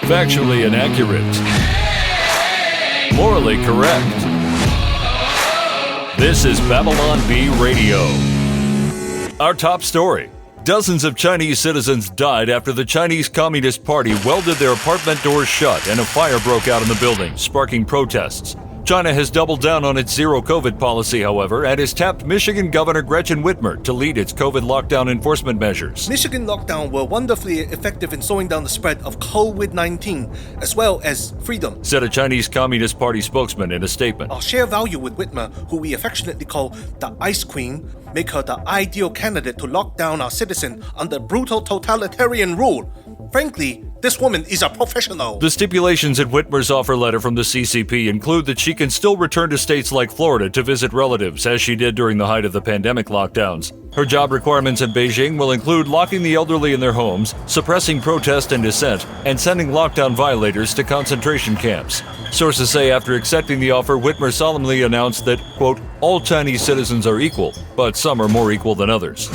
Factually inaccurate. Morally correct. This is Babylon Bee Radio. Our top story. Dozens of Chinese citizens died after the Chinese Communist Party welded their apartment doors shut and a fire broke out in the building, sparking protests. China has doubled down on its zero-COVID policy, however, and has tapped Michigan Governor Gretchen Whitmer to lead its COVID lockdown enforcement measures. Michigan lockdown were wonderfully effective in slowing down the spread of COVID-19, as well as freedom, said a Chinese Communist Party spokesman in a statement. I'll share value with Whitmer, who we affectionately call the Ice Queen, make her the ideal candidate to lock down our citizen under brutal totalitarian rule. Frankly, this woman is a professional. The stipulations in Whitmer's offer letter from the CCP include that she can still return to states like Florida to visit relatives, as she did during the height of the pandemic lockdowns. Her job requirements in Beijing will include locking the elderly in their homes, suppressing protest and dissent, and sending lockdown violators to concentration camps. Sources say after accepting the offer, Whitmer solemnly announced that, quote, all Chinese citizens are equal, but some are more equal than others.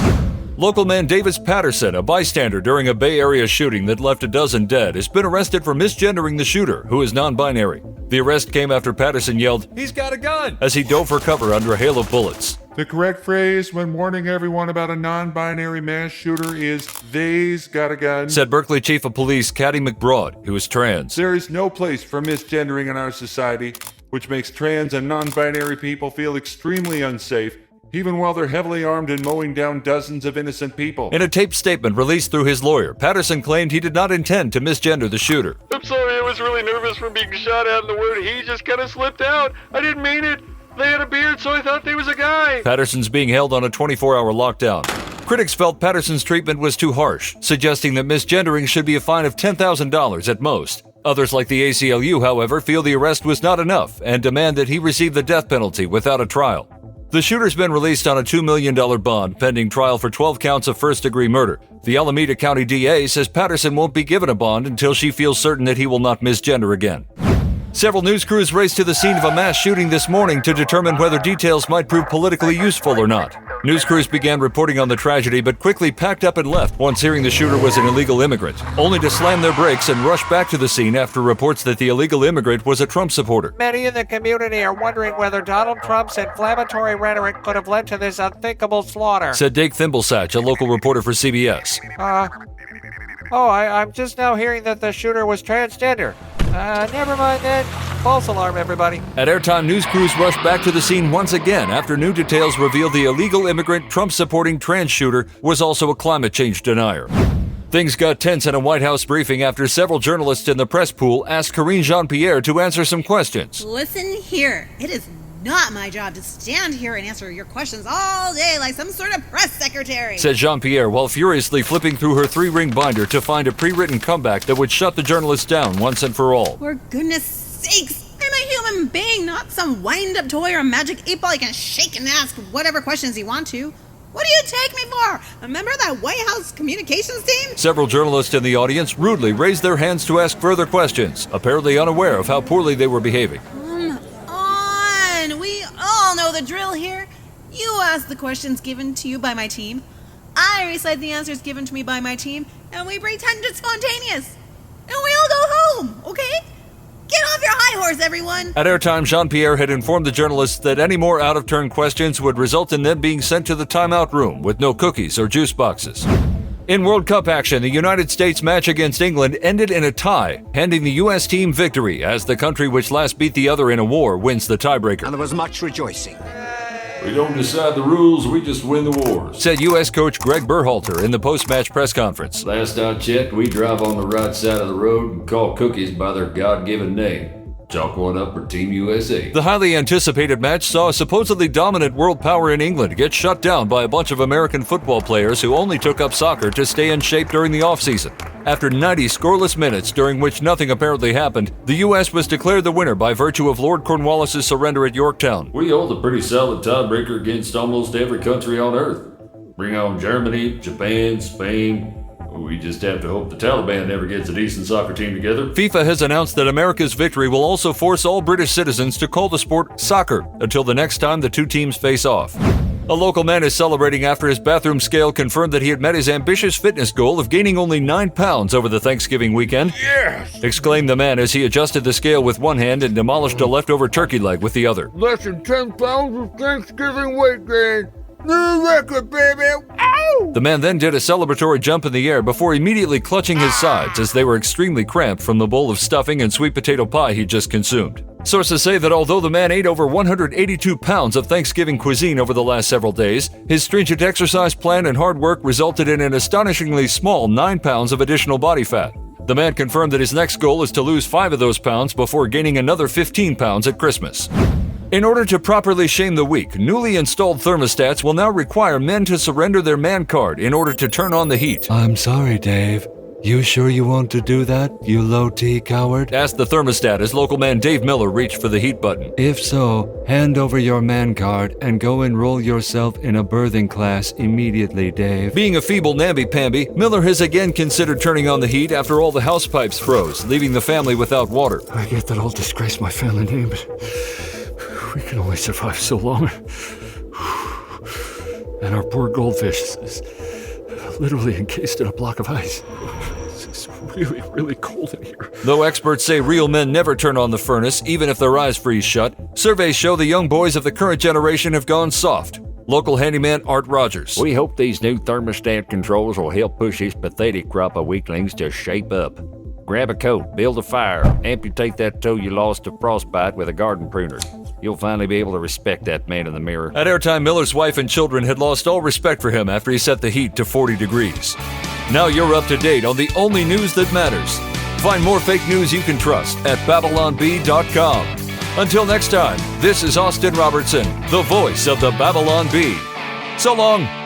Local man Davis Patterson, a bystander during a Bay Area shooting that left a dozen dead, has been arrested for misgendering the shooter, who is non-binary. The arrest came after Patterson yelled, "He's got a gun!" as he dove for cover under a hail of bullets. The correct phrase when warning everyone about a non-binary mass shooter is, "they's got a gun," said Berkeley Chief of Police Caddy McBroad, who is trans. There is no place for misgendering in our society, which makes trans and non-binary people feel extremely unsafe, even while they're heavily armed and mowing down dozens of innocent people. In a taped statement released through his lawyer, Patterson claimed he did not intend to misgender the shooter. I'm sorry, I was really nervous from being shot at in the word he just kind of slipped out. I didn't mean it. They had a beard, so I thought they was a guy. Patterson's being held on a 24-hour lockdown. Critics felt Patterson's treatment was too harsh, suggesting that misgendering should be a fine of $10,000 at most. Others like the ACLU, however, feel the arrest was not enough and demand that he receive the death penalty without a trial. The shooter's been released on a $2 million bond pending trial for 12 counts of first-degree murder. The Alameda County DA says Patterson won't be given a bond until she feels certain that he will not misgender again. Several news crews raced to the scene of a mass shooting this morning to determine whether details might prove politically useful or not. News crews began reporting on the tragedy but quickly packed up and left once hearing the shooter was an illegal immigrant, only to slam their brakes and rush back to the scene after reports that the illegal immigrant was a Trump supporter. Many in the community are wondering whether Donald Trump's inflammatory rhetoric could have led to this unthinkable slaughter, said Dake Thimblesatch, a local reporter for CBS. I'm just now hearing that the shooter was transgender. Never mind then. False alarm, everybody. At airtime, news crews rushed back to the scene once again after new details revealed the illegal immigrant Trump-supporting trans shooter was also a climate change denier. Things got tense in a White House briefing after several journalists in the press pool asked Karine Jean-Pierre to answer some questions. Listen here. It is not my job to stand here and answer your questions all day like some sort of press secretary, said Jean-Pierre while furiously flipping through her 3-ring binder to find a pre-written comeback that would shut the journalist down once and for all. For goodness sakes, I'm a human being, not some wind-up toy or a magic 8-ball you can shake and ask whatever questions you want to. What do you take me for? A member of that White House communications team? Several journalists in the audience rudely raised their hands to ask further questions, apparently unaware of how poorly they were behaving. We all know the drill here. You ask the questions given to you by my team. I recite the answers given to me by my team, and we pretend it's spontaneous. And we all go home, okay? Get off your high horse, everyone! At airtime, Jean-Pierre had informed the journalists that any more out-of-turn questions would result in them being sent to the timeout room with no cookies or juice boxes. In World Cup action, the United States match against England ended in a tie, handing the U.S. team victory as the country which last beat the other in a war wins the tiebreaker. And there was much rejoicing. We don't decide the rules, we just win the wars, said U.S. coach Greg Berhalter in the post-match press conference. Last I checked, we drive on the right side of the road and call cookies by their God-given name. Chalk one up for Team USA. The highly anticipated match saw a supposedly dominant world power in England get shut down by a bunch of American football players who only took up soccer to stay in shape during the offseason. After 90 scoreless minutes, during which nothing apparently happened, the U.S. was declared the winner by virtue of Lord Cornwallis' surrender at Yorktown. We hold a pretty solid tiebreaker against almost every country on earth. Bring on Germany, Japan, Spain. We just have to hope the Taliban never gets a decent soccer team together. FIFA has announced that America's victory will also force all British citizens to call the sport soccer until the next time the two teams face off. A local man is celebrating after his bathroom scale confirmed that he had met his ambitious fitness goal of gaining only 9 pounds over the Thanksgiving weekend. Yes! Exclaimed the man as he adjusted the scale with one hand and demolished a leftover turkey leg with the other. Less than 10 pounds of Thanksgiving weight gain. New record, baby! Ow! The man then did a celebratory jump in the air before immediately clutching his sides as they were extremely cramped from the bowl of stuffing and sweet potato pie he just consumed. Sources say that although the man ate over 182 pounds of Thanksgiving cuisine over the last several days, his stringent exercise plan and hard work resulted in an astonishingly small 9 pounds of additional body fat. The man confirmed that his next goal is to lose 5 of those pounds before gaining another 15 pounds at Christmas. In order to properly shame the weak, newly installed thermostats will now require men to surrender their man card in order to turn on the heat. I'm sorry, Dave. You sure you want to do that, you low-T coward? Asked the thermostat as local man Dave Miller reached for the heat button. If so, hand over your man card and go enroll yourself in a birthing class immediately, Dave. Being a feeble namby-pamby, Miller has again considered turning on the heat after all the house pipes froze, leaving the family without water. I get that I'll disgrace my family name, but we can only survive so long. And our poor goldfish is literally encased in a block of ice. It's really, really cold in here. Though experts say real men never turn on the furnace, even if their eyes freeze shut, surveys show the young boys of the current generation have gone soft. Local handyman Art Rogers. We hope these new thermostat controls will help push this pathetic crop of weaklings to shape up. Grab a coat, build a fire, amputate that toe you lost to frostbite with a garden pruner. You'll finally be able to respect that man in the mirror. At airtime, Miller's wife and children had lost all respect for him after he set the heat to 40 degrees. Now you're up to date on the only news that matters. Find more fake news you can trust at BabylonB.com. Until next time, this is Austin Robertson, the voice of the Babylon Bee. So long.